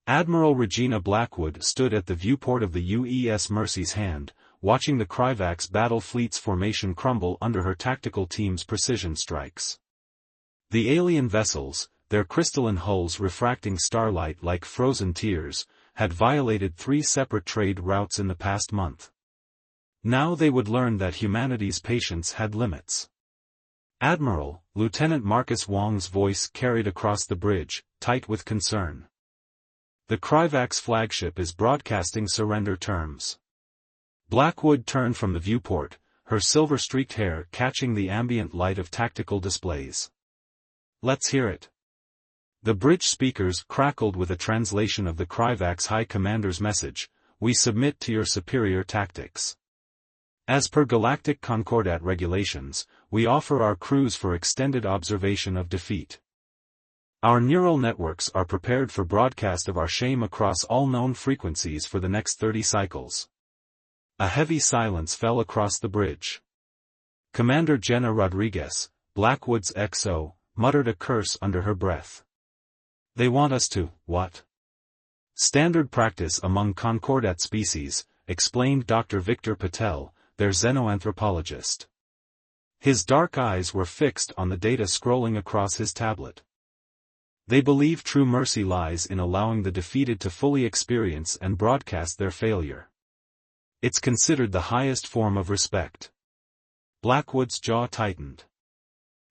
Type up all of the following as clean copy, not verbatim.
Admiral Regina Blackwood stood at the viewport of the UES Mercy's Hand, watching the Kryvax battle fleet's formation crumble under her tactical team's precision strikes. The alien vessels, their crystalline hulls refracting starlight like frozen tears, had violated 3 separate trade routes in the past month. Now they would learn that humanity's patience had limits. "Admiral," Lieutenant Marcus Wong's voice carried across the bridge, tight with concern. "The Kryvax flagship is broadcasting surrender terms." Blackwood turned from the viewport, her silver-streaked hair catching the ambient light of tactical displays. "Let's hear it." The bridge speakers crackled with a translation of the Kryvax High Commander's message: "We submit to your superior tactics. As per Galactic Concordat regulations, we offer our crews for extended observation of defeat. Our neural networks are prepared for broadcast of our shame across all known frequencies for the next 30 cycles." A heavy silence fell across the bridge. Commander Jenna Rodriguez, Blackwood's XO, muttered a curse under her breath. "They want us to, what?" "Standard practice among Concordat species," explained Dr. Victor Patel, their xenoanthropologist. His dark eyes were fixed on the data scrolling across his tablet. "They believe true mercy lies in allowing the defeated to fully experience and broadcast their failure. It's considered the highest form of respect." Blackwood's jaw tightened.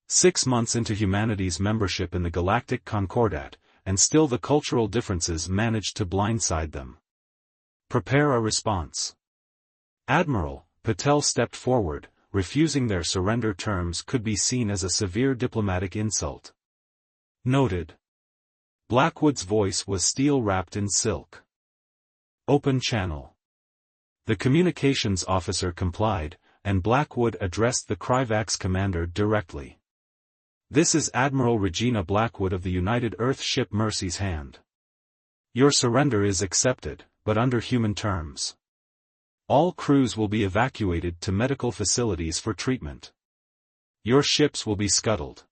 6 months into humanity's membership in the Galactic Concordat, and still the cultural differences managed to blindside them. "Prepare a response." "Admiral," Patel stepped forward, refusing their surrender terms could be seen as a severe diplomatic insult. "Noted." Blackwood's voice was steel-wrapped in silk. "Open channel." The communications officer complied, and Blackwood addressed the Kryvax commander directly. "This is Admiral Regina Blackwood of the United Earth ship Mercy's Hand. Your surrender is accepted, but under human terms. All crews will be evacuated to medical facilities for treatment. Your ships will be scuttled.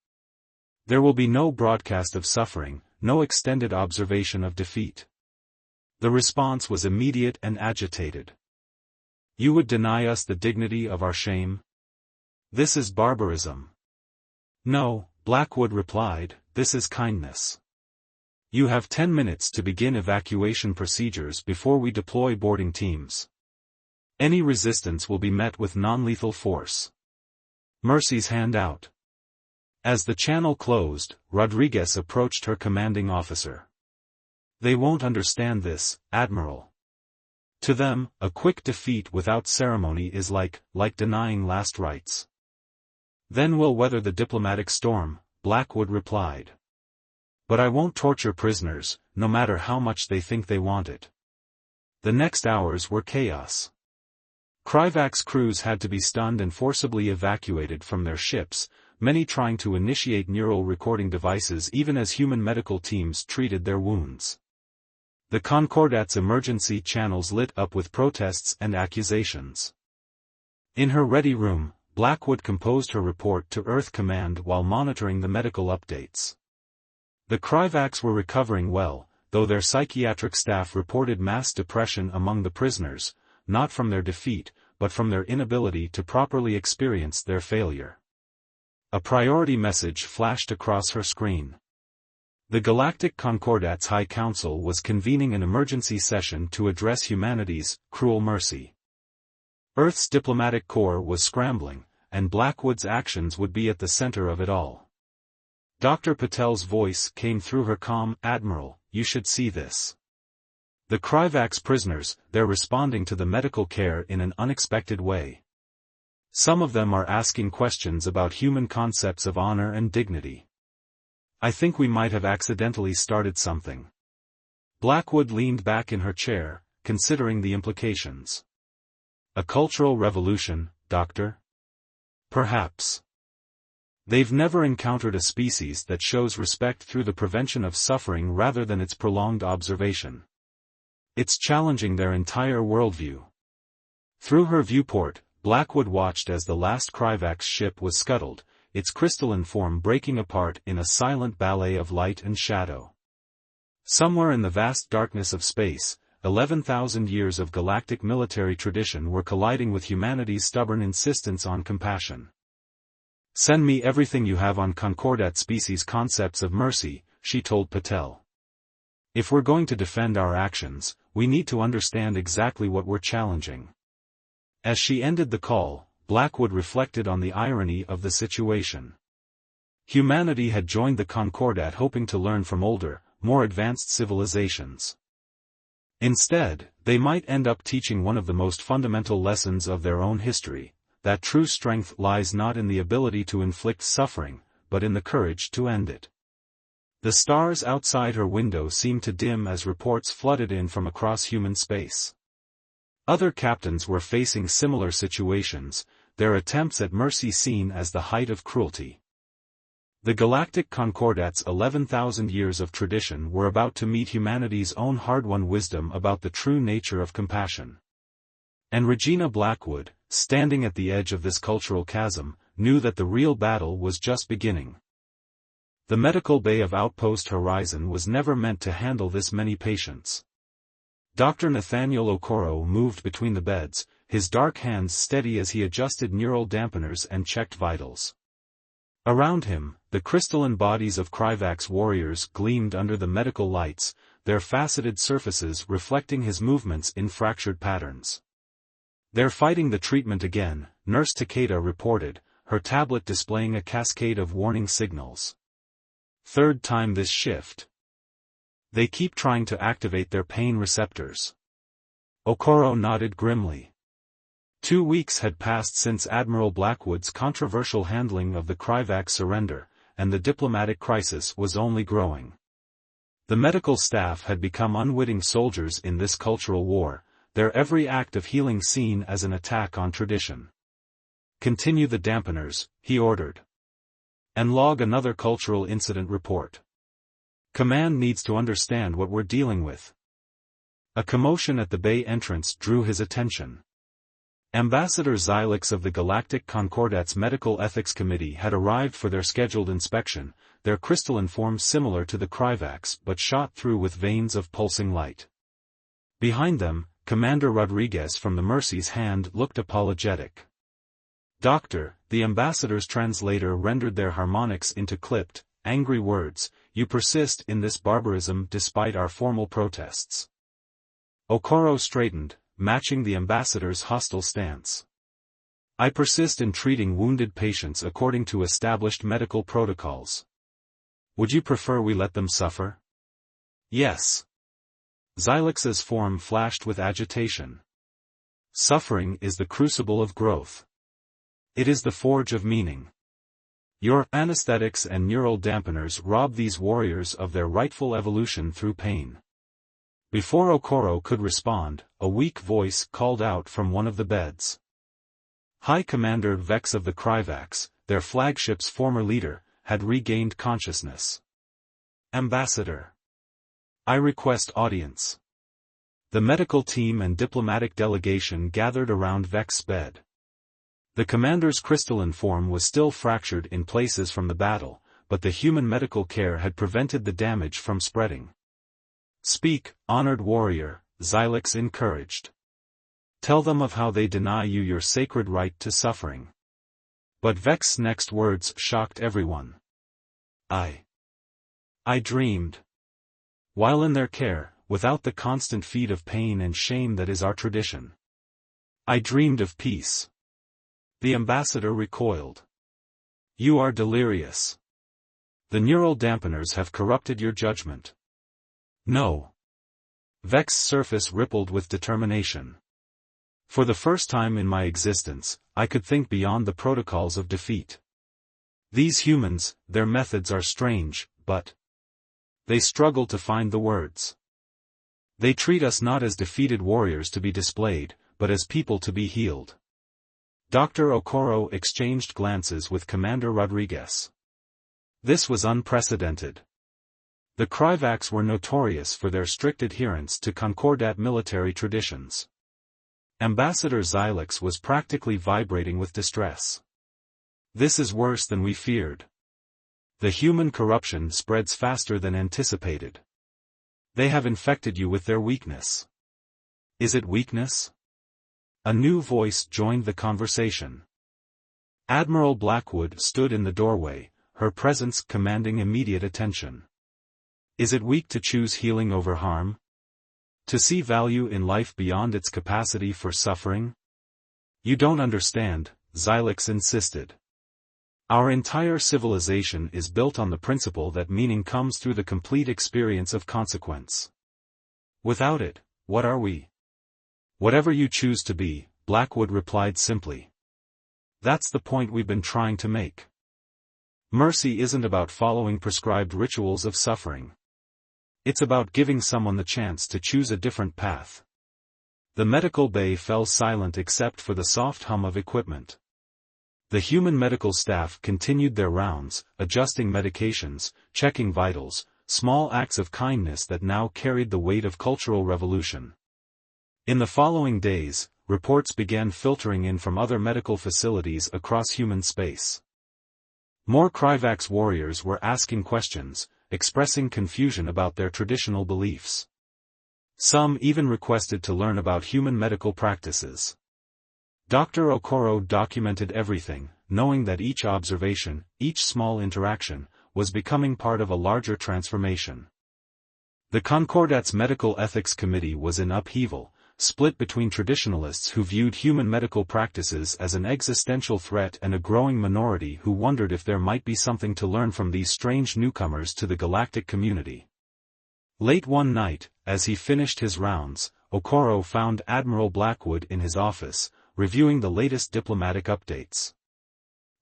There will be no broadcast of suffering, no extended observation of defeat." The response was immediate and agitated. "You would deny us the dignity of our shame? This is barbarism." "No," Blackwood replied, "this is kindness. You have 10 minutes to begin evacuation procedures before we deploy boarding teams. Any resistance will be met with non-lethal force. Mercy's Hand out." As the channel closed, Rodriguez approached her commanding officer. "They won't understand this, Admiral. To them, a quick defeat without ceremony is like denying last rites." "Then we'll weather the diplomatic storm," Blackwood replied. "But I won't torture prisoners, no matter how much they think they want it." The next hours were chaos. Kryvax crews had to be stunned and forcibly evacuated from their ships, many trying to initiate neural recording devices even as human medical teams treated their wounds. The Concordat's emergency channels lit up with protests and accusations. In her ready room, Blackwood composed her report to Earth Command while monitoring the medical updates. The Kryvax were recovering well, though their psychiatric staff reported mass depression among the prisoners, not from their defeat, but from their inability to properly experience their failure. A priority message flashed across her screen. The Galactic Concordat's High Council was convening an emergency session to address humanity's cruel mercy. Earth's diplomatic corps was scrambling, and Blackwood's actions would be at the center of it all. Dr. Patel's voice came through her calm, "Admiral, you should see this. The Kryvax prisoners, they're responding to the medical care in an unexpected way. Some of them are asking questions about human concepts of honor and dignity. I think we might have accidentally started something." Blackwood leaned back in her chair, considering the implications. "A cultural revolution, Doctor? Perhaps. They've never encountered a species that shows respect through the prevention of suffering rather than its prolonged observation. It's challenging their entire worldview." Through her viewport, Blackwood watched as the last Kryvax ship was scuttled, its crystalline form breaking apart in a silent ballet of light and shadow. Somewhere in the vast darkness of space, 11,000 years of galactic military tradition were colliding with humanity's stubborn insistence on compassion. "Send me everything you have on Concordat species concepts of mercy," she told Patel. "If we're going to defend our actions, we need to understand exactly what we're challenging." As she ended the call, Blackwood reflected on the irony of the situation. Humanity had joined the Concordat hoping to learn from older, more advanced civilizations. Instead, they might end up teaching one of the most fundamental lessons of their own history, that true strength lies not in the ability to inflict suffering, but in the courage to end it. The stars outside her window seemed to dim as reports flooded in from across human space. Other captains were facing similar situations, their attempts at mercy seen as the height of cruelty. The Galactic Concordat's 11,000 years of tradition were about to meet humanity's own hard-won wisdom about the true nature of compassion. And Regina Blackwood, standing at the edge of this cultural chasm, knew that the real battle was just beginning. The medical bay of Outpost Horizon was never meant to handle this many patients. Dr. Nathaniel Okoro moved between the beds, his dark hands steady as he adjusted neural dampeners and checked vitals. Around him, the crystalline bodies of Kryvax warriors gleamed under the medical lights, their faceted surfaces reflecting his movements in fractured patterns. "They're fighting the treatment again," Nurse Takeda reported, her tablet displaying a cascade of warning signals. "Third time this shift. They keep trying to activate their pain receptors." Okoro nodded grimly. 2 weeks had passed since Admiral Blackwood's controversial handling of the Kryvax surrender, and the diplomatic crisis was only growing. The medical staff had become unwitting soldiers in this cultural war, their every act of healing seen as an attack on tradition. "Continue the dampeners," he ordered. "And log another cultural incident report. Command needs to understand what we're dealing with." A commotion at the bay entrance drew his attention. Ambassador Xylix of the Galactic Concordat's Medical Ethics Committee had arrived for their scheduled inspection, their crystalline form similar to the Kryvax but shot through with veins of pulsing light. Behind them, Commander Rodriguez from the Mercy's Hand looked apologetic. "Doctor," the ambassador's translator rendered their harmonics into clipped, angry words, "you persist in this barbarism despite our formal protests." Okoro straightened, matching the ambassador's hostile stance. "I persist in treating wounded patients according to established medical protocols. Would you prefer we let them suffer?" "Yes." Xylix's form flashed with agitation. "Suffering is the crucible of growth. It is the forge of meaning. Your anesthetics and neural dampeners rob these warriors of their rightful evolution through pain." Before Okoro could respond, a weak voice called out from one of the beds. High Commander Vex of the Kryvax, their flagship's former leader, had regained consciousness. "Ambassador. I request audience." The medical team and diplomatic delegation gathered around Vex's bed. The commander's crystalline form was still fractured in places from the battle, but the human medical care had prevented the damage from spreading. "Speak, honored warrior," Xylix encouraged. "Tell them of how they deny you your sacred right to suffering." But Vex's next words shocked everyone. I dreamed. While in their care, without the constant feed of pain and shame that is our tradition. I dreamed of peace." The ambassador recoiled. "You are delirious. The neural dampeners have corrupted your judgment." "No." Vex's surface rippled with determination. "For the first time in my existence, I could think beyond the protocols of defeat. These humans, their methods are strange, but they struggle to find the words. They treat us not as defeated warriors to be displayed, but as people to be healed." Dr. Okoro exchanged glances with Commander Rodriguez. This was unprecedented. The Kryvax were notorious for their strict adherence to Concordat military traditions. Ambassador Xylix was practically vibrating with distress. "This is worse than we feared. The human corruption spreads faster than anticipated." They have infected you with their weakness. Is it weakness? A new voice joined the conversation. Admiral Blackwood stood in the doorway, her presence commanding immediate attention. Is it weak to choose healing over harm? To see value in life beyond its capacity for suffering? You don't understand, Xylix insisted. Our entire civilization is built on the principle that meaning comes through the complete experience of consequence. Without it, what are we? Whatever you choose to be, Blackwood replied simply. That's the point we've been trying to make. Mercy isn't about following prescribed rituals of suffering. It's about giving someone the chance to choose a different path. The medical bay fell silent except for the soft hum of equipment. The human medical staff continued their rounds, adjusting medications, checking vitals, small acts of kindness that now carried the weight of cultural revolution. In the following days, reports began filtering in from other medical facilities across human space. More Kryvax warriors were asking questions, expressing confusion about their traditional beliefs. Some even requested to learn about human medical practices. Dr. Okoro documented everything, knowing that each observation, each small interaction, was becoming part of a larger transformation. The Concordat's Medical Ethics Committee was in upheaval, split between traditionalists who viewed human medical practices as an existential threat and a growing minority who wondered if there might be something to learn from these strange newcomers to the galactic community. Late one night, as he finished his rounds, Okoro found Admiral Blackwood in his office, reviewing the latest diplomatic updates.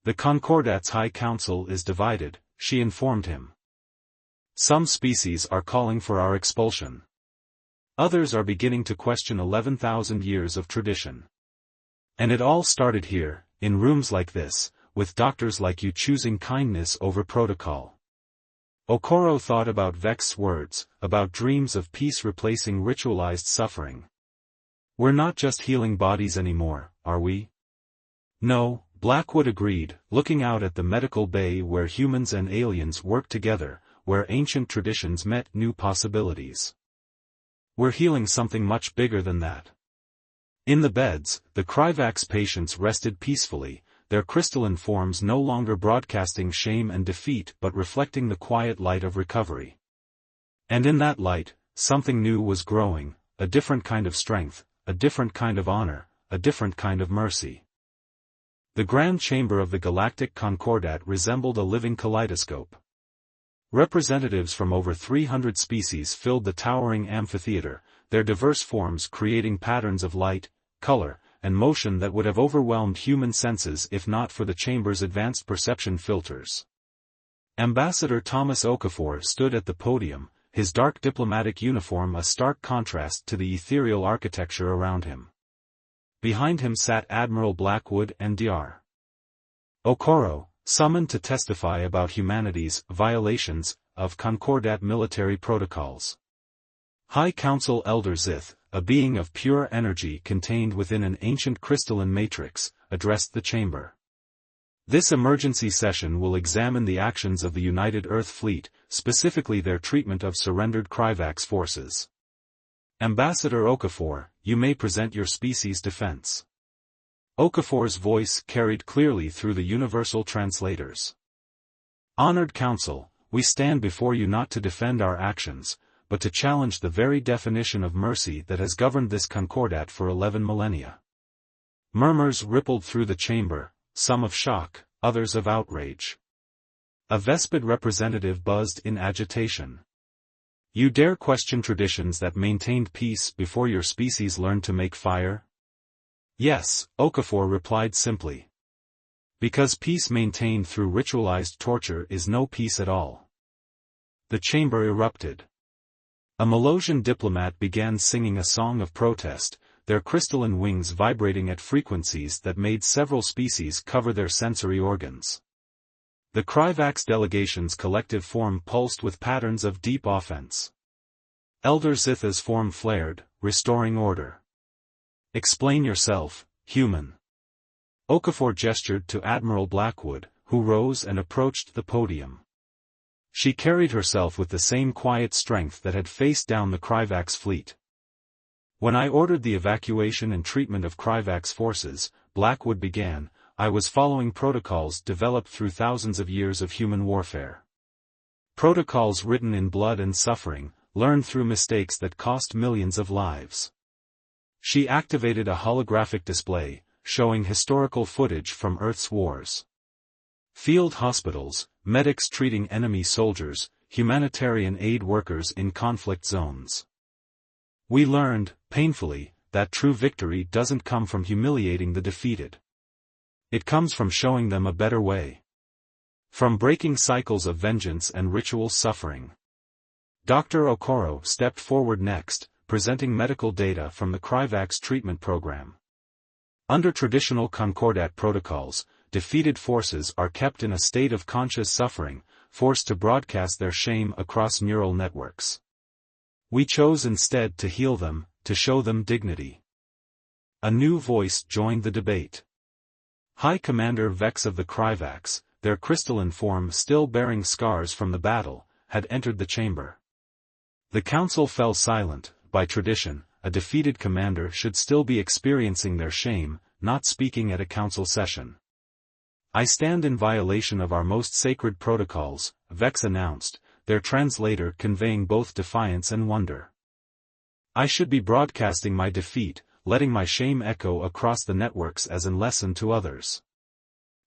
The Concordat's High Council is divided, she informed him. Some species are calling for our expulsion. Others are beginning to question 11,000 years of tradition. And it all started here, in rooms like this, with doctors like you choosing kindness over protocol. Okoro thought about Vex's words, about dreams of peace replacing ritualized suffering. We're not just healing bodies anymore, are we? No, Blackwood agreed, looking out at the medical bay where humans and aliens worked together, where ancient traditions met new possibilities. We're healing something much bigger than that. In the beds, the Kryvax patients rested peacefully, their crystalline forms no longer broadcasting shame and defeat but reflecting the quiet light of recovery. And in that light, something new was growing, a different kind of strength, a different kind of honor, a different kind of mercy. The grand chamber of the Galactic Concordat resembled a living kaleidoscope. Representatives from over 300 species filled the towering amphitheater, their diverse forms creating patterns of light, color, and motion that would have overwhelmed human senses if not for the chamber's advanced perception filters. Ambassador Thomas Okafor stood at the podium, his dark diplomatic uniform a stark contrast to the ethereal architecture around him. Behind him sat Admiral Blackwood and Dr. Okoro, summoned to testify about humanity's violations of Concordat military protocols. High Council Elder Zith, a being of pure energy contained within an ancient crystalline matrix, addressed the chamber. This emergency session will examine the actions of the United Earth Fleet, specifically their treatment of surrendered Kryvax forces. Ambassador Okafor, you may present your species' defense. Okafor's voice carried clearly through the universal translators. Honored Council, we stand before you not to defend our actions, but to challenge the very definition of mercy that has governed this Concordat for 11 millennia. Murmurs rippled through the chamber, some of shock, others of outrage. A Vespid representative buzzed in agitation. You dare question traditions that maintained peace before your species learned to make fire? Yes, Okafor replied simply. Because peace maintained through ritualized torture is no peace at all. The chamber erupted. A Melosian diplomat began singing a song of protest, their crystalline wings vibrating at frequencies that made several species cover their sensory organs. The Kryvax delegation's collective form pulsed with patterns of deep offense. Elder Zitha's form flared, restoring order. Explain yourself, human. Okafor gestured to Admiral Blackwood, who rose and approached the podium. She carried herself with the same quiet strength that had faced down the Kryvax fleet. When I ordered the evacuation and treatment of Kryvax forces, Blackwood began, I was following protocols developed through thousands of years of human warfare. Protocols written in blood and suffering, learned through mistakes that cost millions of lives. She activated a holographic display, showing historical footage from Earth's wars. Field hospitals, medics treating enemy soldiers, humanitarian aid workers in conflict zones. We learned, painfully, that true victory doesn't come from humiliating the defeated. It comes from showing them a better way. From breaking cycles of vengeance and ritual suffering. Dr. Okoro stepped forward next, presenting medical data from the Kryvax treatment program. Under traditional Concordat protocols, defeated forces are kept in a state of conscious suffering, forced to broadcast their shame across neural networks. We chose instead to heal them, to show them dignity. A new voice joined the debate. High Commander Vex of the Kryvax, their crystalline form still bearing scars from the battle, had entered the chamber. The council fell silent. By tradition, a defeated commander should still be experiencing their shame, not speaking at a council session. I stand in violation of our most sacred protocols, Vex announced, their translator conveying both defiance and wonder. I should be broadcasting my defeat, letting my shame echo across the networks as a lesson to others.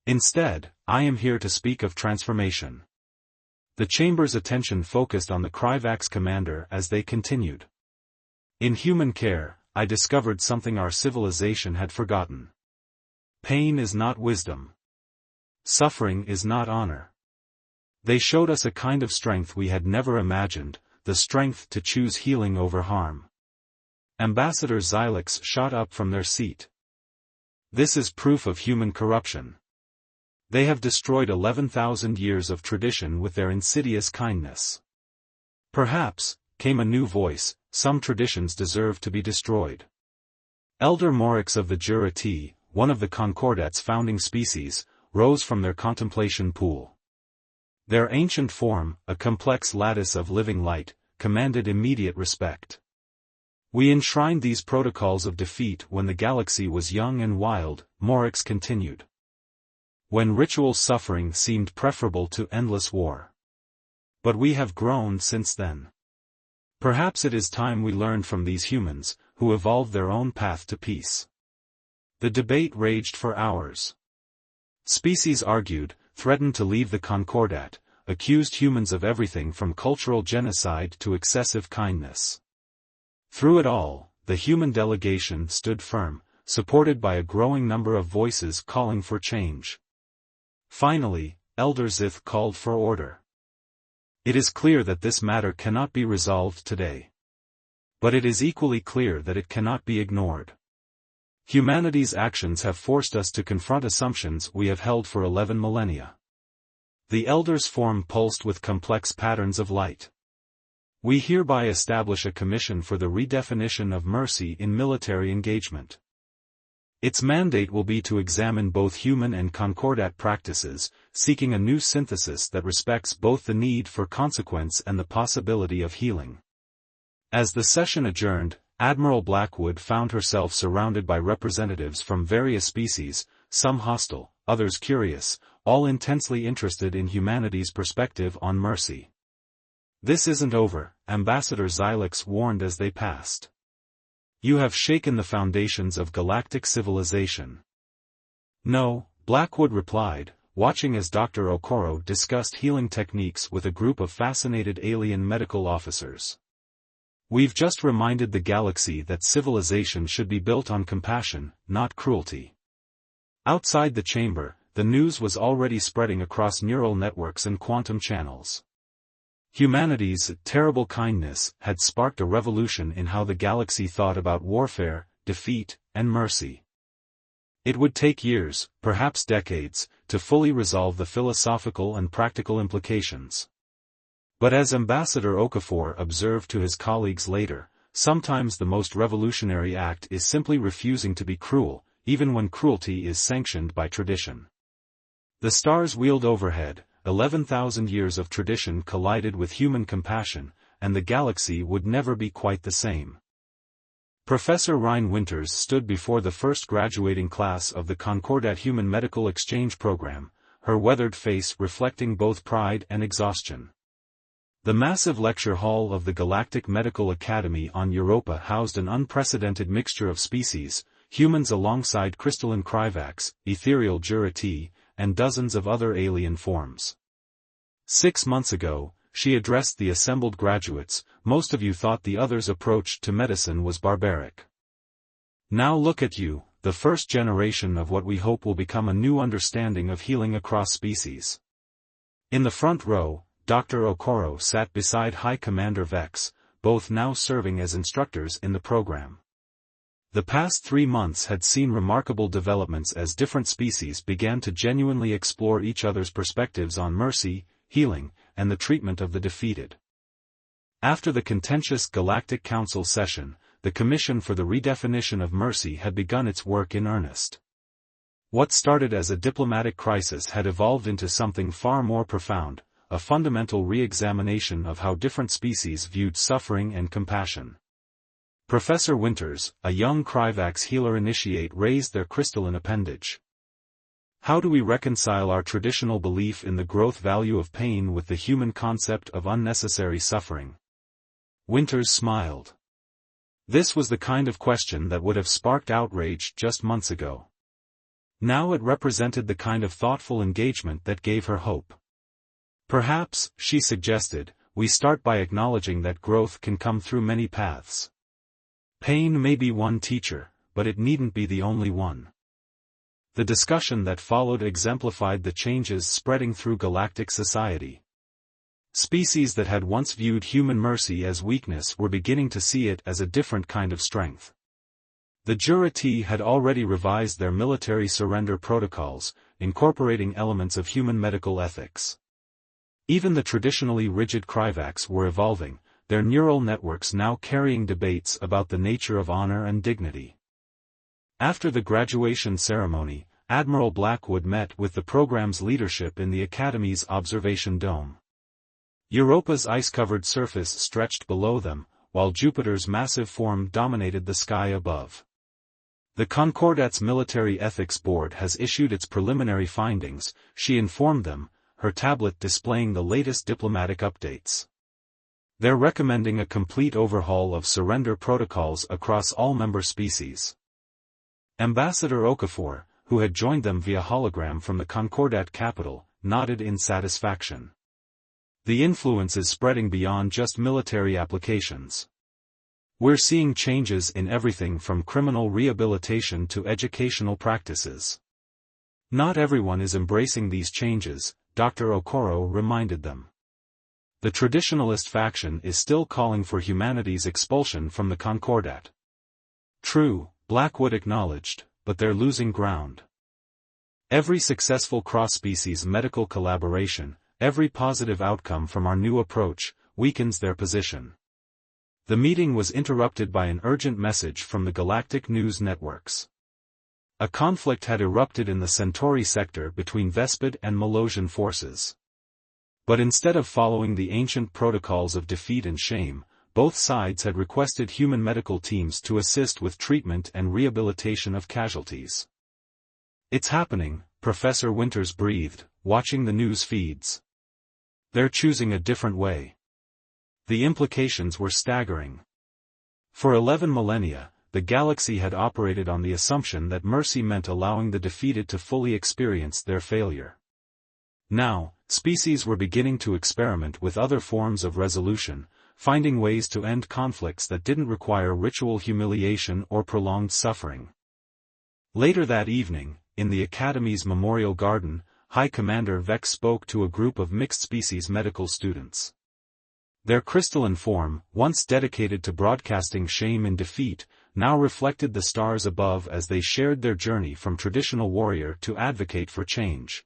Instead, I am here to speak of transformation. The chamber's attention focused on the Kryvax commander as they continued. In human care, I discovered something our civilization had forgotten. Pain is not wisdom. Suffering is not honor. They showed us a kind of strength we had never imagined, the strength to choose healing over harm. Ambassador Xylix shot up from their seat. This is proof of human corruption. They have destroyed 11,000 years of tradition with their insidious kindness. Perhaps, came a new voice, some traditions deserve to be destroyed. Elder Morix of the Jura T, one of the Concordat's founding species, rose from their contemplation pool. Their ancient form, a complex lattice of living light, commanded immediate respect. We enshrined these protocols of defeat when the galaxy was young and wild, Morix continued. When ritual suffering seemed preferable to endless war. But we have grown since then. Perhaps it is time we learned from these humans, who evolved their own path to peace. The debate raged for hours. Species argued, threatened to leave the Concordat, accused humans of everything from cultural genocide to excessive kindness. Through it all, the human delegation stood firm, supported by a growing number of voices calling for change. Finally, Elder Zith called for order. It is clear that this matter cannot be resolved today. But it is equally clear that it cannot be ignored. Humanity's actions have forced us to confront assumptions we have held for 11 millennia. The Elders' form pulsed with complex patterns of light. We hereby establish a commission for the redefinition of mercy in military engagement. Its mandate will be to examine both human and Concordat practices, seeking a new synthesis that respects both the need for consequence and the possibility of healing. As the session adjourned, Admiral Blackwood found herself surrounded by representatives from various species, some hostile, others curious, all intensely interested in humanity's perspective on mercy. This isn't over, Ambassador Xylix warned as they passed. You have shaken the foundations of galactic civilization. No, Blackwood replied, watching as Dr. Okoro discussed healing techniques with a group of fascinated alien medical officers. We've just reminded the galaxy that civilization should be built on compassion, not cruelty. Outside the chamber, the news was already spreading across neural networks and quantum channels. Humanity's terrible kindness had sparked a revolution in how the galaxy thought about warfare, defeat, and mercy. It would take years, perhaps decades, to fully resolve the philosophical and practical implications. But as Ambassador Okafor observed to his colleagues later, sometimes the most revolutionary act is simply refusing to be cruel, even when cruelty is sanctioned by tradition. The stars wheeled overhead, 11,000 years of tradition collided with human compassion, and the galaxy would never be quite the same. Professor Ryan Winters stood before the first graduating class of the Concordat Human Medical Exchange Program, her weathered face reflecting both pride and exhaustion. The massive lecture hall of the Galactic Medical Academy on Europa housed an unprecedented mixture of species, humans alongside crystalline Kryvax, ethereal Jurati, and dozens of other alien forms. 6 months ago, she addressed the assembled graduates. Most of you thought the others' approach to medicine was barbaric. Now look at you, the first generation of what we hope will become a new understanding of healing across species. In the front row, Dr. Okoro sat beside High Commander Vex, both now serving as instructors in the program. The past 3 months had seen remarkable developments as different species began to genuinely explore each other's perspectives on mercy, healing, and the treatment of the defeated. After the contentious Galactic Council session, the Commission for the Redefinition of Mercy had begun its work in earnest. What started as a diplomatic crisis had evolved into something far more profound, a fundamental re-examination of how different species viewed suffering and compassion. Professor Winters, a young Kryvax healer initiate, raised their crystalline appendage. How do we reconcile our traditional belief in the growth value of pain with the human concept of unnecessary suffering? Winters smiled. This was the kind of question that would have sparked outrage just months ago. Now it represented the kind of thoughtful engagement that gave her hope. Perhaps, she suggested, we start by acknowledging that growth can come through many paths. Pain may be one teacher, but it needn't be the only one. The discussion that followed exemplified the changes spreading through galactic society. Species that had once viewed human mercy as weakness were beginning to see it as a different kind of strength. The Jurati had already revised their military surrender protocols, incorporating elements of human medical ethics. Even the traditionally rigid Kryvax were evolving, their neural networks now carrying debates about the nature of honor and dignity. After the graduation ceremony, Admiral Blackwood met with the program's leadership in the Academy's observation dome. Europa's ice-covered surface stretched below them, while Jupiter's massive form dominated the sky above. The Concordat's Military Ethics Board has issued its preliminary findings, she informed them, her tablet displaying the latest diplomatic updates. They're recommending a complete overhaul of surrender protocols across all member species. Ambassador Okafor, who had joined them via hologram from the Concordat capital, nodded in satisfaction. The influence is spreading beyond just military applications. We're seeing changes in everything from criminal rehabilitation to educational practices. Not everyone is embracing these changes, Dr. Okoro reminded them. The traditionalist faction is still calling for humanity's expulsion from the Concordat. True, Blackwood acknowledged, but they're losing ground. Every successful cross-species medical collaboration, every positive outcome from our new approach, weakens their position. The meeting was interrupted by an urgent message from the Galactic News Networks. A conflict had erupted in the Centauri sector between Vespid and Molosian forces. But instead of following the ancient protocols of defeat and shame, both sides had requested human medical teams to assist with treatment and rehabilitation of casualties. It's happening, Professor Winters breathed, watching the news feeds. They're choosing a different way. The implications were staggering. For 11 millennia, the galaxy had operated on the assumption that mercy meant allowing the defeated to fully experience their failure. Now, species were beginning to experiment with other forms of resolution, finding ways to end conflicts that didn't require ritual humiliation or prolonged suffering. Later that evening, in the Academy's Memorial Garden, High Commander Vex spoke to a group of mixed-species medical students. Their crystalline form, once dedicated to broadcasting shame and defeat, now reflected the stars above as they shared their journey from traditional warrior to advocate for change.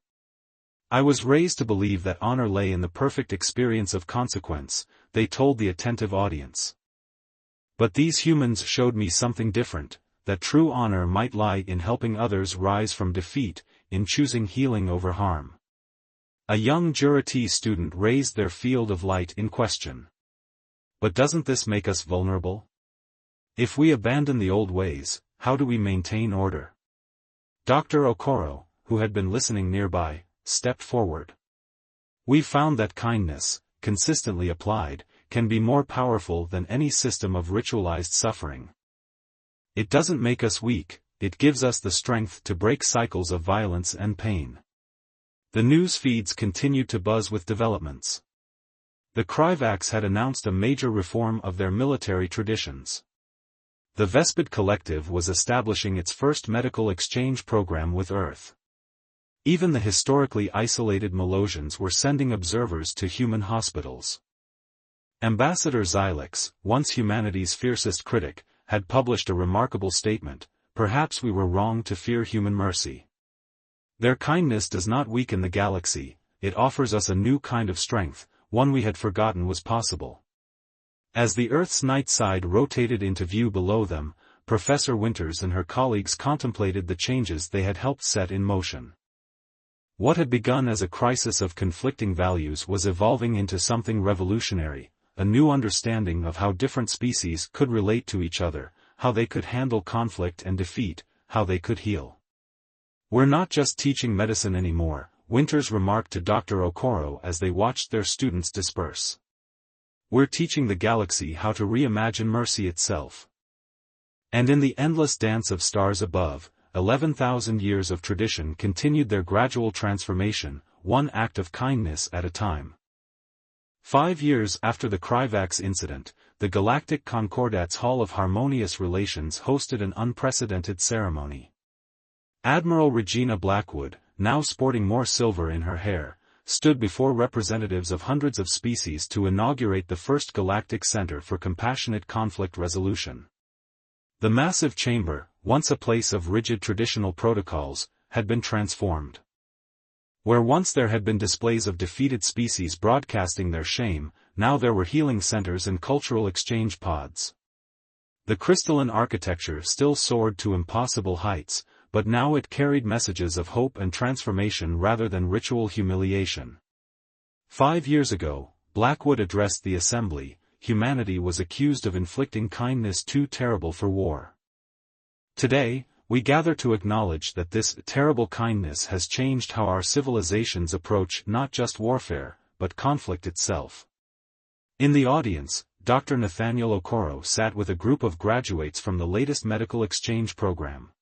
I was raised to believe that honor lay in the perfect experience of consequence, they told the attentive audience. But these humans showed me something different, that true honor might lie in helping others rise from defeat, in choosing healing over harm. A young Jurati student raised their field of light in question. But doesn't this make us vulnerable? If we abandon the old ways, how do we maintain order? Dr. Okoro, who had been listening nearby, stepped forward. We've found that kindness, consistently applied, can be more powerful than any system of ritualized suffering. It doesn't make us weak, it gives us the strength to break cycles of violence and pain. The news feeds continued to buzz with developments. The Kryvax had announced a major reform of their military traditions. The Vespid Collective was establishing its first medical exchange program with Earth. Even the historically isolated Melosians were sending observers to human hospitals. Ambassador Xylix, once humanity's fiercest critic, had published a remarkable statement: perhaps we were wrong to fear human mercy. Their kindness does not weaken the galaxy, it offers us a new kind of strength, one we had forgotten was possible. As the Earth's night side rotated into view below them, Professor Winters and her colleagues contemplated the changes they had helped set in motion. What had begun as a crisis of conflicting values was evolving into something revolutionary, a new understanding of how different species could relate to each other, how they could handle conflict and defeat, how they could heal. We're not just teaching medicine anymore, Winters remarked to Dr. Okoro as they watched their students disperse. We're teaching the galaxy how to reimagine mercy itself. And in the endless dance of stars above, 11,000 years of tradition continued their gradual transformation, one act of kindness at a time. 5 years after the Kryvax incident, the Galactic Concordat's Hall of Harmonious Relations hosted an unprecedented ceremony. Admiral Regina Blackwood, now sporting more silver in her hair, stood before representatives of hundreds of species to inaugurate the first Galactic Center for Compassionate Conflict Resolution. The massive chamber, once a place of rigid traditional protocols, had been transformed. Where once there had been displays of defeated species broadcasting their shame, now there were healing centers and cultural exchange pods. The crystalline architecture still soared to impossible heights, but now it carried messages of hope and transformation rather than ritual humiliation. 5 years ago, Blackwood addressed the assembly: humanity was accused of inflicting kindness too terrible for war. Today, we gather to acknowledge that this terrible kindness has changed how our civilizations approach not just warfare, but conflict itself. In the audience, Dr. Nathaniel Okoro sat with a group of graduates from the latest medical exchange program.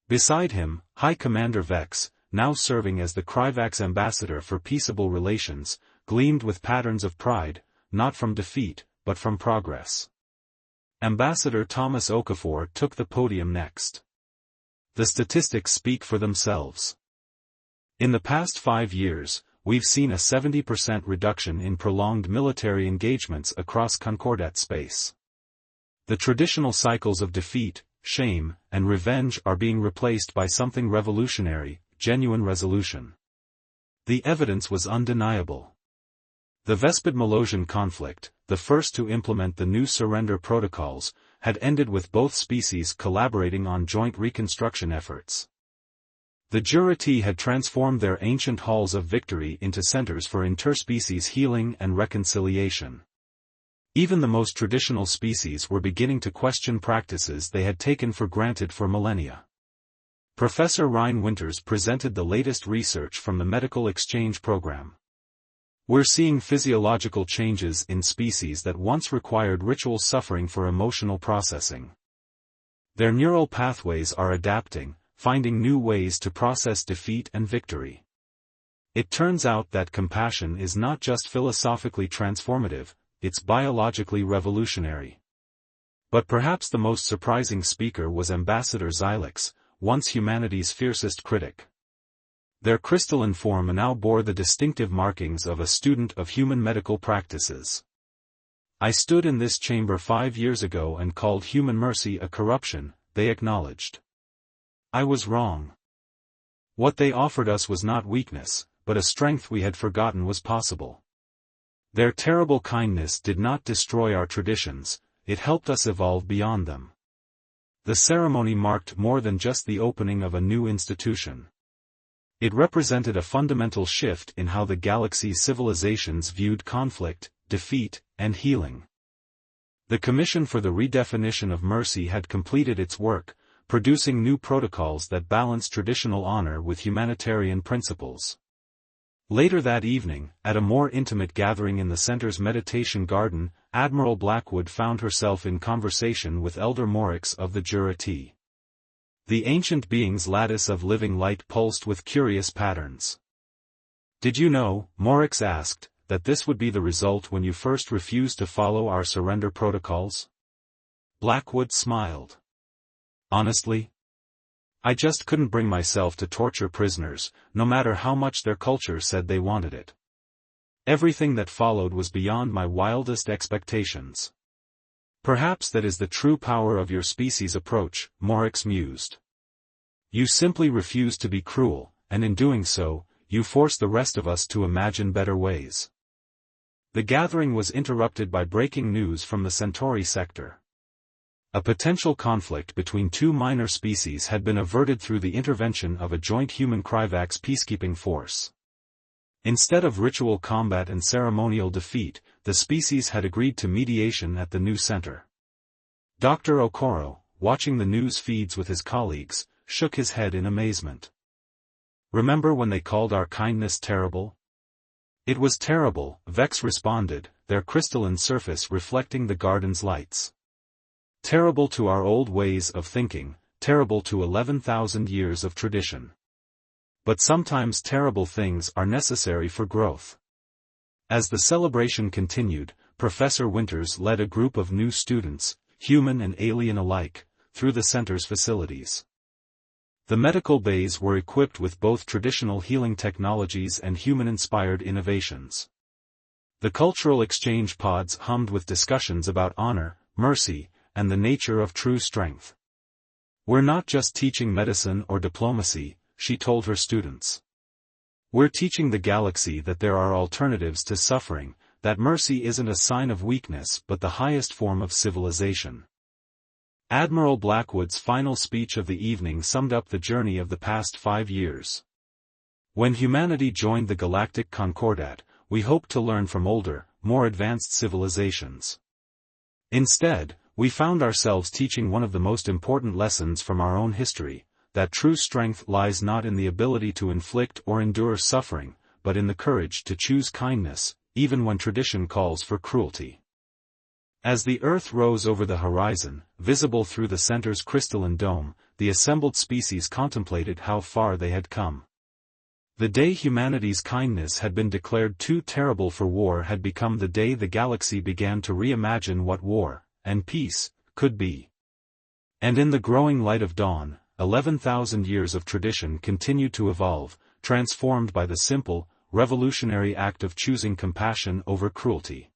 Beside him, High Commander Vex, now serving as the Kryvax ambassador for peaceable relations, gleamed with patterns of pride, not from defeat, but from progress. Ambassador Thomas Okafor took the podium next. The statistics speak for themselves. In the past 5 years, we've seen a 70% reduction in prolonged military engagements across Concordat space. The traditional cycles of defeat, shame, and revenge are being replaced by something revolutionary: genuine resolution. The evidence was undeniable. The Vespid-Melosian conflict, the first to implement the new surrender protocols, had ended with both species collaborating on joint reconstruction efforts. The Jurati had transformed their ancient halls of victory into centers for interspecies healing and reconciliation. Even the most traditional species were beginning to question practices they had taken for granted for millennia. Professor Ryan Winters presented the latest research from the medical exchange program. We're seeing physiological changes in species that once required ritual suffering for emotional processing. Their neural pathways are adapting, finding new ways to process defeat and victory. It turns out that compassion is not just philosophically transformative, it's biologically revolutionary. But perhaps the most surprising speaker was Ambassador Xylix, once humanity's fiercest critic. Their crystalline form now bore the distinctive markings of a student of human medical practices. I stood in this chamber 5 years ago and called human mercy a corruption, they acknowledged. I was wrong. What they offered us was not weakness, but a strength we had forgotten was possible. Their terrible kindness did not destroy our traditions, it helped us evolve beyond them. The ceremony marked more than just the opening of a new institution. It represented a fundamental shift in how the galaxy's civilizations viewed conflict, defeat, and healing. The Commission for the Redefinition of Mercy had completed its work, producing new protocols that balanced traditional honor with humanitarian principles. Later that evening, at a more intimate gathering in the center's meditation garden, Admiral Blackwood found herself in conversation with Elder Morix of the Jurati. The ancient being's lattice of living light pulsed with curious patterns. "Did you know," Morix asked, "that this would be the result when you first refused to follow our surrender protocols?" Blackwood smiled. "Honestly? I just couldn't bring myself to torture prisoners, no matter how much their culture said they wanted it. Everything that followed was beyond my wildest expectations." "Perhaps that is the true power of your species' approach," Morix mused. "You simply refuse to be cruel, and in doing so, you force the rest of us to imagine better ways." The gathering was interrupted by breaking news from the Centauri sector. A potential conflict between two minor species had been averted through the intervention of a joint human Kryvax peacekeeping force. Instead of ritual combat and ceremonial defeat, the species had agreed to mediation at the new center. Dr. Okoro, watching the news feeds with his colleagues, shook his head in amazement. "Remember when they called our kindness terrible?" "It was terrible," Vex responded, their crystalline surface reflecting the garden's lights. "Terrible to our old ways of thinking, terrible to 11,000 years of tradition. But sometimes terrible things are necessary for growth." As the celebration continued, Professor Winters led a group of new students, human and alien alike, through the center's facilities. The medical bays were equipped with both traditional healing technologies and human-inspired innovations. The cultural exchange pods hummed with discussions about honor, mercy, and the nature of true strength. "We're not just teaching medicine or diplomacy," she told her students. "We're teaching the galaxy that there are alternatives to suffering, that mercy isn't a sign of weakness but the highest form of civilization." Admiral Blackwood's final speech of the evening summed up the journey of the past 5 years. "When humanity joined the Galactic Concordat, we hoped to learn from older, more advanced civilizations. Instead, we found ourselves teaching one of the most important lessons from our own history, that true strength lies not in the ability to inflict or endure suffering, but in the courage to choose kindness, even when tradition calls for cruelty." As the Earth rose over the horizon, visible through the center's crystalline dome, the assembled species contemplated how far they had come. The day humanity's kindness had been declared too terrible for war had become the day the galaxy began to reimagine what war, and peace, could be. And in the growing light of dawn, 11,000 years of tradition continued to evolve, transformed by the simple, revolutionary act of choosing compassion over cruelty.